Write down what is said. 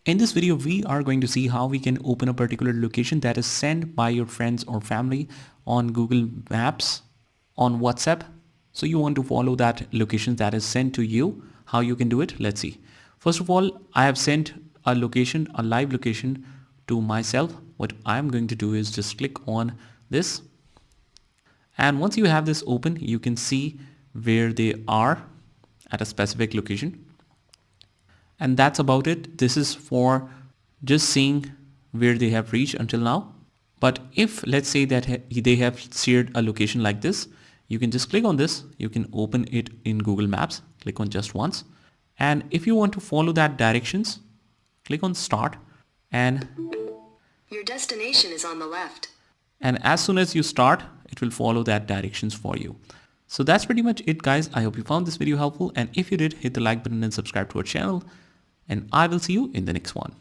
In this video, we are going to see how we can open a particular location that is sent by your friends or family on Google Maps, on WhatsApp. So you want to follow that location that is sent to you. How you can do it? Let's see. First of all, I have sent a location, a live location to myself. What I'm going to do is just click on this. And once you have this open, you can see where they are at a specific location. And that's about it. This is for just seeing where they have reached until now. But if let's say that they have shared a location like this, you can just click on this. You can open it in Google Maps. Click on just once. And if you want to follow that directions, click on start, and your destination is on the left. And as soon as you start, it will follow that directions for you. So that's pretty much it, guys. I hope you found this video helpful. And if you did, hit the like button and subscribe to our channel. And I will see you in the next one.